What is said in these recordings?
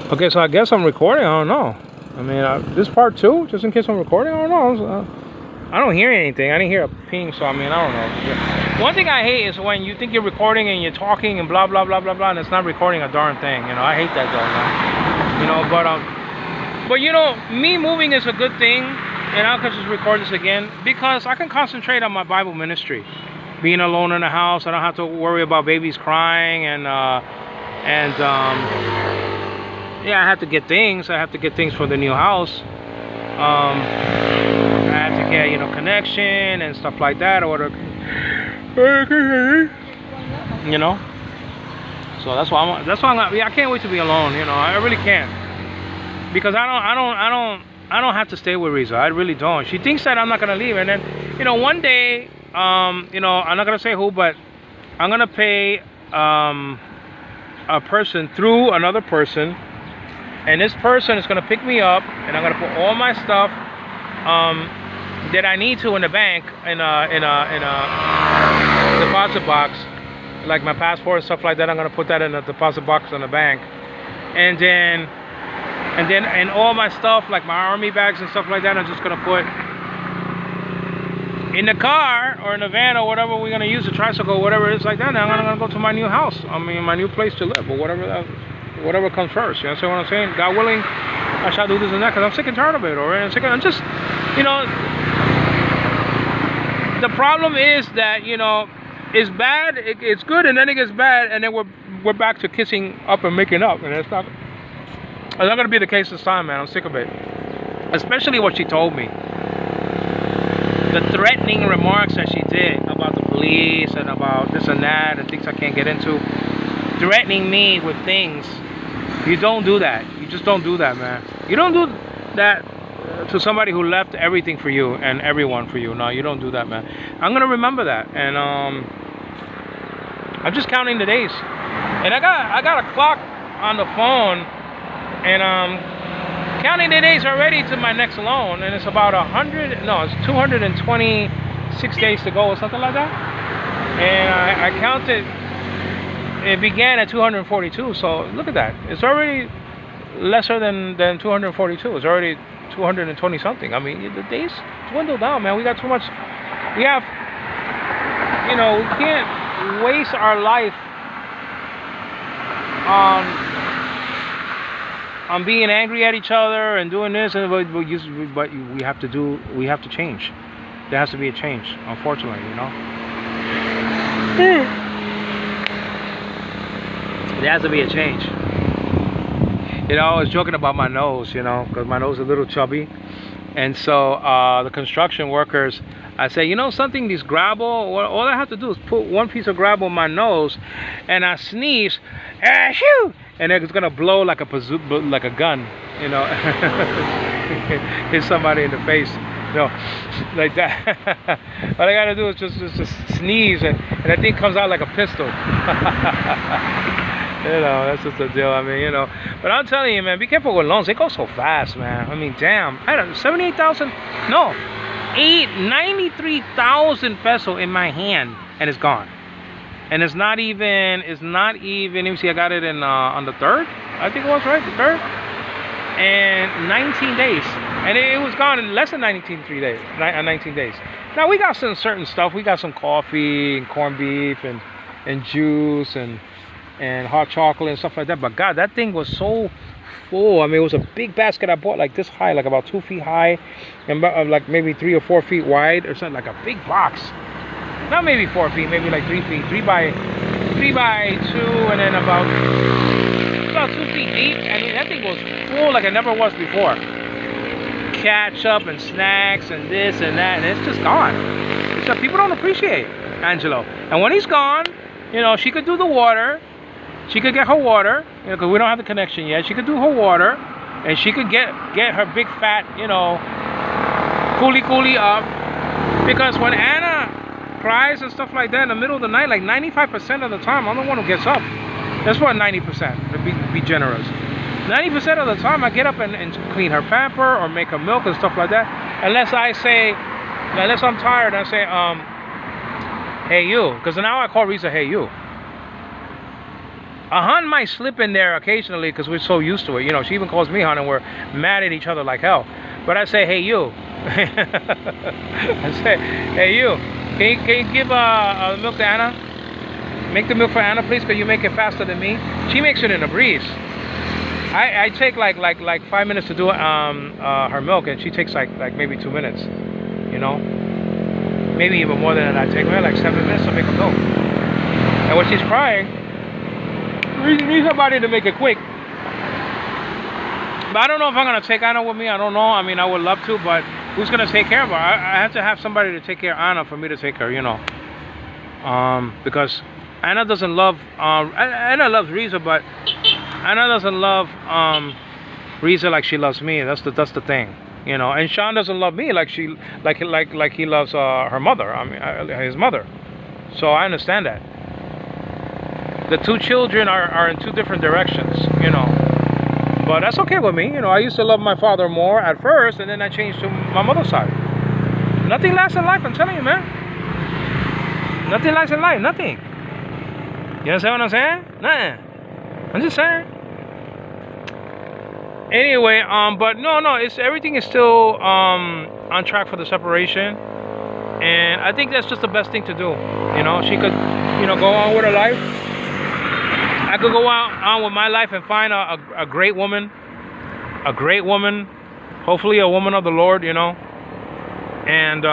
Okay, so I guess I'm recording. I don't know. I mean, this part too, just in case I'm recording. I don't know. I don't hear anything. I didn't hear a ping, so I mean, I don't know. One thing I hate is when you think you're recording and you're talking and blah blah blah blah blah, and it's not recording a darn thing. You know, I hate that though, man. You know, but you know, me moving is a good thing, and I can just record this again because I can concentrate on my Bible ministry. Being alone in the house, I don't have to worry about babies crying yeah, I have to get things. I have to get things for the new house. I have to get, you know, connection and stuff like that, or you know. So that's why I'm not, yeah, I can't wait to be alone. You know, I really can't, because I don't have to stay with Riza. I really don't. She thinks that I'm not gonna leave, and then, you know, one day, you know, I'm not gonna say who, but I'm gonna pay a person through another person. And this person is going to pick me up, and I'm going to put all my stuff that I need to in the bank in a deposit box, like my passport and stuff like that. I'm going to put that in a deposit box in the bank, and then all my stuff, like my army bags and stuff like that, I'm just going to put in the car or in the van or whatever we're going to use, a tricycle, whatever it is like that. And I'm going to go to my new house. I mean, my new place to live, or whatever comes first. You understand what I'm saying? God willing, I shall do this and that, because I'm sick and tired of it already. I'm just, you know, the problem is that, you know, it's bad, it's good, and then it gets bad, and then we're back to kissing up and making up, and it's not going to be the case this time, man. I'm sick of it. Especially what she told me. The threatening remarks that she did about the police and about this and that and things I can't get into. Threatening me with things. You don't do that. You just don't do that, man. You don't do that to somebody who left everything for you and everyone for you. No, you don't do that, man. I'm gonna remember that, and I'm just counting the days. And I got a clock on the phone, and counting the days already to my next loan, and it's about 226 days to go or something like that. And I counted. It began at 242, so look at that. It's already lesser than 242. It's already 220 something. I mean, the days dwindle down, man. We got too much. We have, you know, we can't waste our life on being angry at each other and doing this, but we have to change. There has to be a change, unfortunately, you know. There has to be a change. You know, I was joking about my nose, you know, because my nose is a little chubby. And so the construction workers, I say, you know something, these gravel, all I have to do is put one piece of gravel on my nose, and I sneeze, and it's going to blow like a like a gun, you know. Hit somebody in the face, you know, like that. All I got to do is just sneeze, and that thing comes out like a pistol. You know, that's just the deal. I mean, you know, but I'm telling you, man, be careful with loans. They go so fast, man. I mean, damn. I had 78,000, no, 93,000 peso in my hand, and it's gone. And it's not even, let me see, I got it in, on the 3rd, I think it was, right? The 3rd? And 19 days. And it was gone in less than 19 days. Now, we got some certain stuff. We got some coffee and corned beef and juice and hot chocolate and stuff like that. But God, that thing was so full. I mean, it was a big basket I bought, like this high, like about 2 feet high, and like maybe 3 or 4 feet wide or something, like a big box. Not maybe 4 feet, maybe like 3 feet, 3 by 2, and then about 2 feet deep. I mean, that thing was full like it never was before. Ketchup and snacks and this and that, and it's just gone. So people don't appreciate Angelo. And when he's gone, you know, she could do the water. She could get her water, you know, because we don't have the connection yet. She could do her water, and she could get her big fat, you know, coolie up. Because when Anna cries and stuff like that in the middle of the night, like 95% of the time, I'm the one who gets up. That's what 90%, to be generous. 90% of the time, I get up and clean her pamper or make her milk and stuff like that. Unless I'm tired, I say, hey you, because now I call Risa, hey you. A hun might slip in there occasionally because we're so used to it. You know, she even calls me hun and we're mad at each other like hell. But I say, hey, you. I say, hey, you. Can you give milk to Anna? Make the milk for Anna, please, because you make it faster than me. She makes it in a breeze. I take like 5 minutes to do her milk, and she takes like maybe 2 minutes. You know, maybe even more than that. I take her like 7 minutes to make a milk. And when she's crying, we need somebody to make it quick. But I don't know if I'm gonna take Anna with me. I don't know. I mean, I would love to, but who's gonna take care of her? I have to have somebody to take care of Anna for me to take her. You know, because Anna doesn't love. Anna loves Riza, but Anna doesn't love Riza like she loves me. That's the thing. You know, and Sean doesn't love me like he loves her mother. I mean, his mother. So I understand that. The two children are in two different directions, you know. But that's okay with me. You know, I used to love my father more at first, and then I changed to my mother's side. Nothing lasts in life, I'm telling you, man. Nothing lasts in life, nothing. You understand what I'm saying? Nothing. I'm just saying. Anyway, but no, everything is still on track for the separation. And I think that's just the best thing to do. You know, she could, you know, go on with her life. I could go on with my life and find a great woman. A great woman. Hopefully a woman of the Lord, you know. And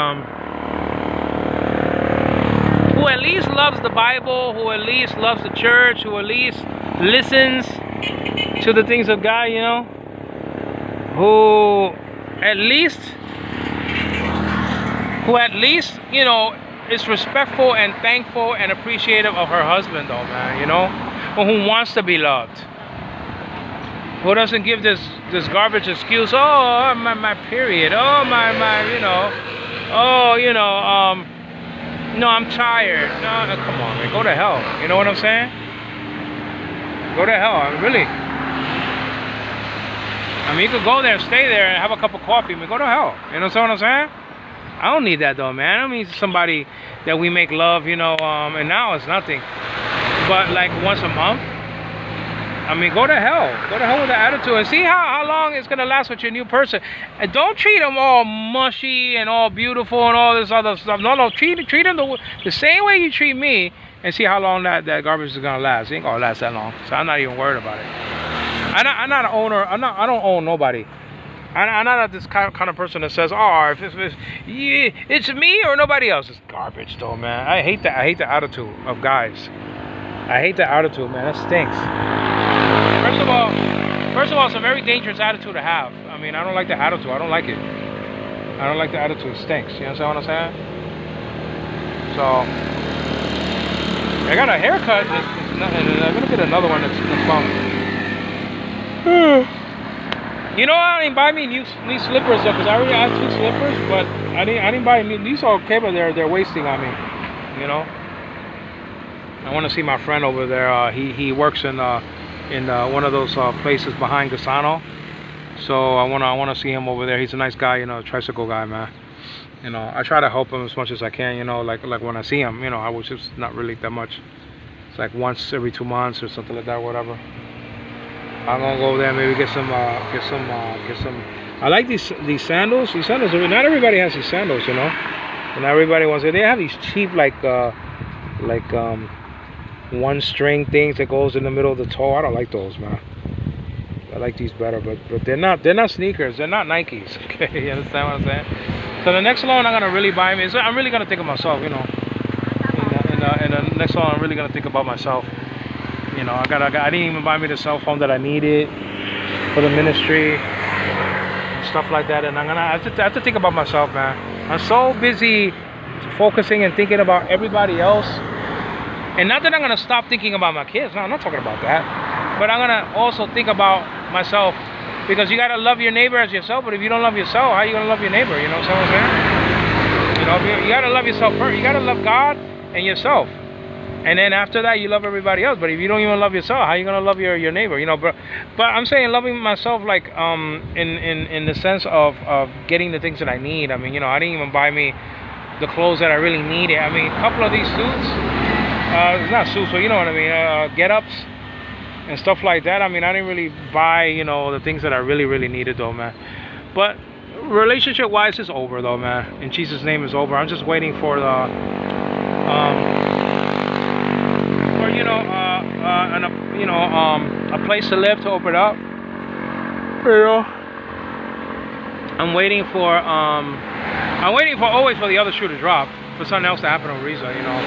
who at least loves the Bible, who at least loves the church, who at least listens to the things of God, you know. Who at least, you know, is respectful and thankful and appreciative of her husband, though, man, you know. Or who wants to be loved. Who doesn't give this garbage excuse, oh, my period, oh, my, you know, oh, you know, no, I'm tired. No, come on, man, go to hell. You know what I'm saying? Go to hell, I mean, really. I mean, you could go there and stay there and have a cup of coffee, I mean, go to hell. You know what I'm saying? I don't need that, though, man. I don't need somebody that we make love, you know, and now it's nothing. But like once a month, I mean, go to hell. Go to hell with the attitude and see how long it's gonna last with your new person. And don't treat them all mushy and all beautiful and all this other stuff. No, treat them the same way you treat me, and see how long that garbage is gonna last. It ain't gonna last that long, so I'm not even worried about it. I'm not an owner. I don't own nobody. I'm not this kind of person that says, oh, if it's me or nobody else. It's garbage, though, man. I hate the attitude of guys. I hate the attitude, man. That stinks. First of all, it's a very dangerous attitude to have. I mean, I don't like the attitude. I don't like it. I don't like the attitude. It stinks. You understand what I'm saying? So, I got a haircut. I'm gonna get another one that's fun. You know, I didn't buy me new slippers though, because I already had 2 slippers, but I didn't buy new. These are okay, but they're wasting on me. You know. I want to see my friend over there. He works in one of those places behind Gasano. So I want to see him over there. He's a nice guy, you know, tricycle guy, man. You know, I try to help him as much as I can. You know, like when I see him, you know, I was just not really that much. It's like once every 2 months or something like that, whatever. I'm gonna go over there, maybe get some. I like these sandals. These sandals. Not everybody has these sandals, you know. And everybody wants it. They have these cheap one string things that goes in the middle of the toe. I don't like those, man. I like these better, but they're not sneakers. They're not Nikes. Okay, you understand what I'm saying? So the next loan I'm gonna really buy me. I'm really gonna think of myself, you know. In the next loan I'm really gonna think about myself. You know, I didn't even buy me the cell phone that I needed for the ministry, and stuff like that. And I have to think about myself, man. I'm so busy focusing and thinking about everybody else. And not that I'm gonna stop thinking about my kids. No, I'm not talking about that. But I'm gonna also think about myself, because you gotta love your neighbor as yourself. But if you don't love yourself, how are you gonna love your neighbor? You know what I'm saying? You know, you gotta love yourself first. You gotta love God and yourself, and then after that, you love everybody else. But if you don't even love yourself, how are you gonna love your neighbor? You know, but I'm saying loving myself, like in the sense of getting the things that I need. I mean, you know, I didn't even buy me the clothes that I really needed. I mean, a couple of these suits. It's not suits, but you know what I mean. Get-ups. and stuff like that. I mean, I didn't really buy, you know, the things that I really needed though, man. But relationship wise, it's over though, man. In Jesus' name, is over. I'm just waiting for the for a place to live to open up. You know, I'm waiting for always for the other shoe to drop, for something else to happen on Reza, you know.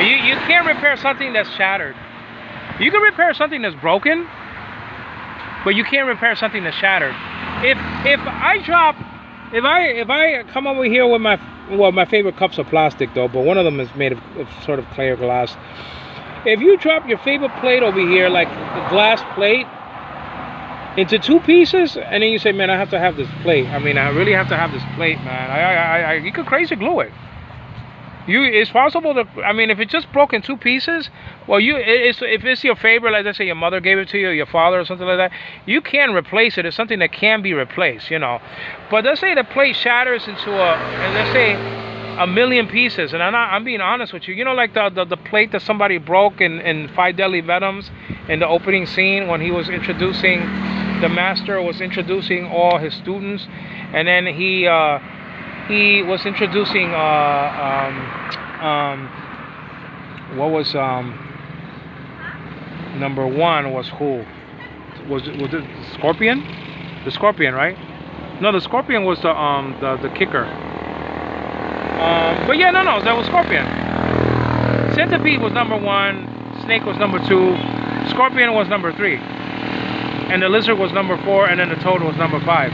You can't repair something that's shattered. You can repair something that's broken, but you can't repair something that's shattered. If I come over here with my favorite cups of plastic though, but one of them is made of sort of clear glass. If you drop your favorite plate over here, like the glass plate, into 2 pieces, and then you say, man, I have to have this plate. I mean, I really have to have this plate, man. You could crazy glue it. It's possible to, I mean, if it just broke in 2 pieces, well, if it's your favorite, like let's say your mother gave it to you, or your father, or something like that, you can replace it. It's something that can be replaced, you know. But let's say the plate shatters into let's say 1,000,000 pieces, and I'm being honest with you. You know, like the plate that somebody broke in Five Deadly Venoms in the opening scene when he was introducing, the master was introducing all his students, and then he was introducing what was number 1 was who? Was it Scorpion? The Scorpion, right? No, the Scorpion was the kicker. But yeah, no, that was Scorpion. Centipede was number 1, Snake was number 2, Scorpion was number 3, and the Lizard was number 4, and then the Toad was number 5.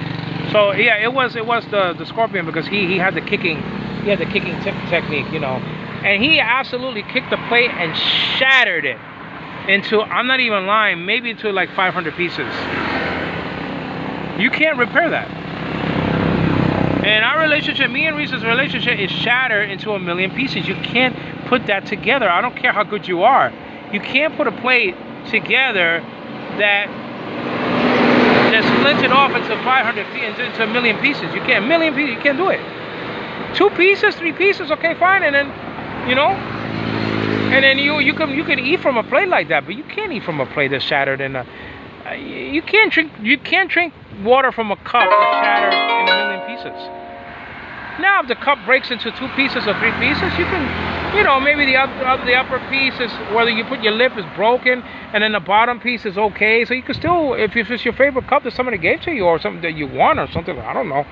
So yeah, it was the Scorpion, because he had the kicking technique, you know, and he absolutely kicked the plate and shattered it into, I'm not even lying, maybe into like 500 pieces. You can't repair that. And our relationship, me and Reese's relationship, is shattered into 1,000,000 pieces. You can't put that together. I don't care how good you are. You can't put a plate together that splints it off into 500, into 1,000,000 pieces. You can't. 1,000,000 pieces, you can't do it. 2 pieces, 3 pieces, okay, fine. And then, you know, and then you can eat from a plate like that, but you can't eat from a plate that's shattered. And you can't drink water from a cup that's shattered in 1,000,000 pieces. Now, if the cup breaks into 2 pieces or 3 pieces, you can, you know, maybe the upper piece is, whether you put your lip, is broken, and then the bottom piece is okay. So you can still, if it's your favorite cup that somebody gave to you, or something that you want, or something, I don't know,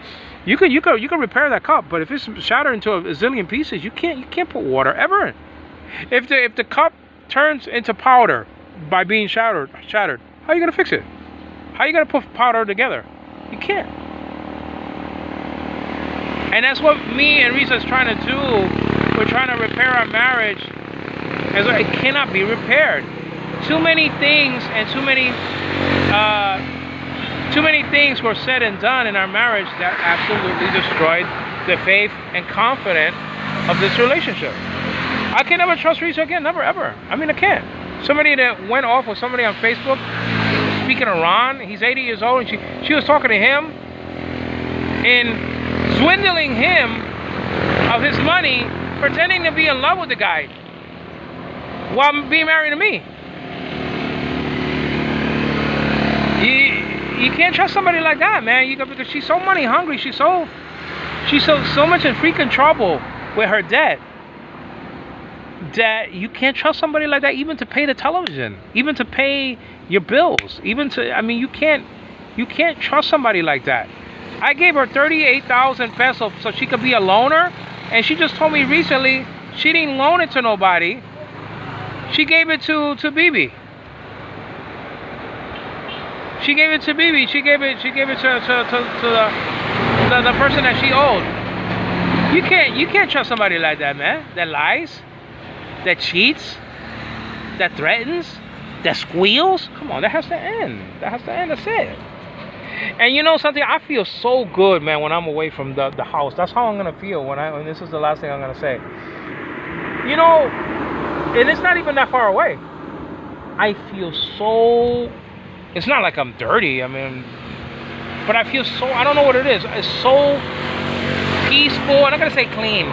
you could repair that cup. But if it's shattered into a zillion pieces, you can't put water ever in. If the cup turns into powder by being shattered, how are you gonna fix it? How are you gonna put powder together? You can't. And that's what me and Risa is trying to do. We're trying to repair our marriage, and so it cannot be repaired. Too many things and too many things were said and done in our marriage that absolutely destroyed the faith and confidence of this relationship. I can never trust Risa again, never ever. I mean, I can't. Somebody that went off with somebody on Facebook, speaking of Ron, he's 80 years old, and she was talking to him and swindling him of his money, pretending to be in love with the guy while being married to me. You can't trust somebody like that, man. Because she's so money hungry. She's so much in freaking trouble with her debt that you can't trust somebody like that, even to pay the television, even to pay your bills, even to, I mean, you can't trust somebody like that. I gave her 38,000 pesos so she could be a loaner, and she just told me recently she didn't loan it to nobody. She gave it to Bibi. She gave it to Bibi. She gave it to the person that she owed. You can't trust somebody like that, man. That lies, that cheats, that threatens, that squeals. Come on, that has to end. That has to end. That's it. And you know something? I feel so good, man, when I'm away from the house. That's how I'm gonna feel when this is the last thing I'm gonna say. You know, and it's not even that far away. I feel so. It's not like I'm dirty. I mean, but I feel so. I don't know what it is. It's so peaceful. I'm not gonna say clean,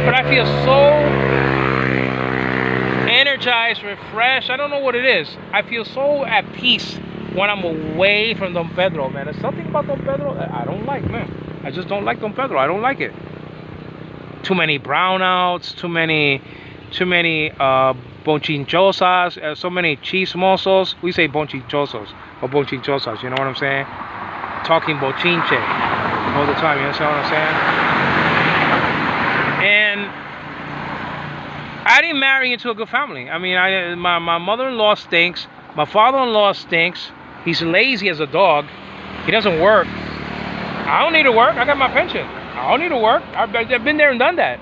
but I feel so energized, refreshed. I don't know what it is. I feel so at peace when I'm away from Don Pedro, man. There's something about Don Pedro that I don't like, man. I just don't like Don Pedro. I don't like it. Too many brownouts, too many bonchinchosas, so many chismosos. We say bonchinchosos or bonchinchosas, you know what I'm saying? Talking bochinche all the time, you understand what I'm saying? And I didn't marry into a good family. I mean, my mother-in-law stinks. My father-in-law stinks. He's lazy as a dog. He doesn't work. I don't need to work. I got my pension. I don't need to work. I've been there and done that.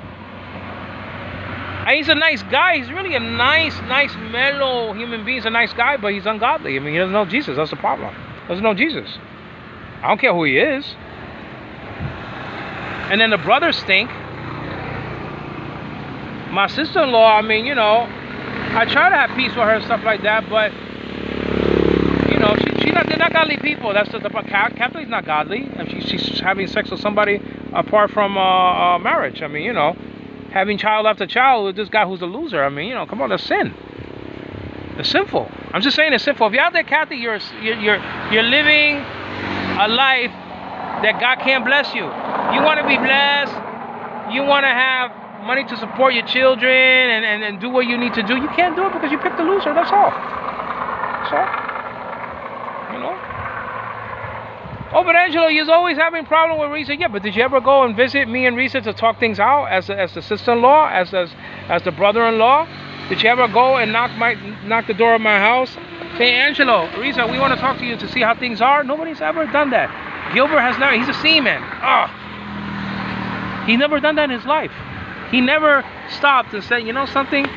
And he's a nice guy. He's really a nice, mellow human being. He's a nice guy, but he's ungodly. I mean, he doesn't know Jesus. That's the problem. He doesn't know Jesus. I don't care who he is. And then the brothers stink. My sister-in-law, I mean, you know, I try to have peace with her and stuff like that, but, you know, they're not godly people. That's the Catholic's not godly. And she's having sex with somebody apart from marriage. I mean, you know, having child after child with this guy who's a loser. I mean, you know, come on, that's sin. It's sinful. I'm just saying it's sinful. If you're out there, Catholic, you're living a life that God can't bless you. You want to be blessed. You want to have money to support your children and do what you need to do. You can't do it because you picked the loser. That's all. That's all. You know. Oh, but Angelo, you're always having a problem with Risa. Yeah, but did you ever go and visit me and Risa to talk things out as the sister-in-law, as the brother-in-law? Did you ever go and knock the door of my house? Say, Angelo, Risa, we want to talk to you to see how things are. Nobody's ever done that. Gilbert has never. He's a seaman. He's never done that in his life. He never stopped and said, you know something?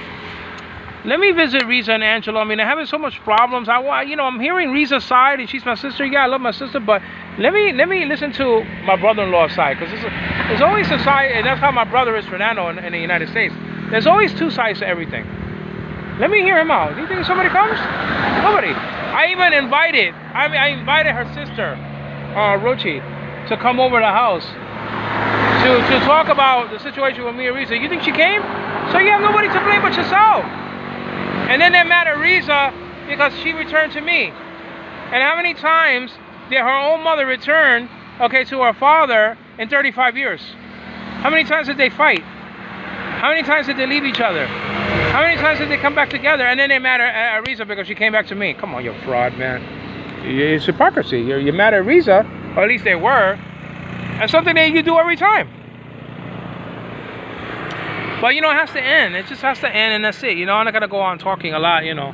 Let me visit Risa and Angelo. I mean, they're having so much problems. I'm hearing Risa's side, and she's my sister. Yeah, I love my sister, but let me listen to my brother-in-law's side, because there's always a side, and that's how my brother is, Fernando, in the United States. There's always two sides to everything. Let me hear him out. Do you think somebody comes? Nobody. I invited her sister, Rochi, to come over to the house to talk about the situation with me and Risa. You think she came? So you have nobody to blame but yourself. And then they're mad at Risa because she returned to me. And how many times did her own mother return, to her father in 35 years? How many times did they fight? How many times did they leave each other? How many times did they come back together? And then they mad at Risa because she came back to me. Come on, you're a fraud, man. It's hypocrisy. You're mad at Risa, or at least they were. And something that you do every time. But, you know, it has to end. It just has to end, and that's it. You know, I'm not going to go on talking a lot, you know.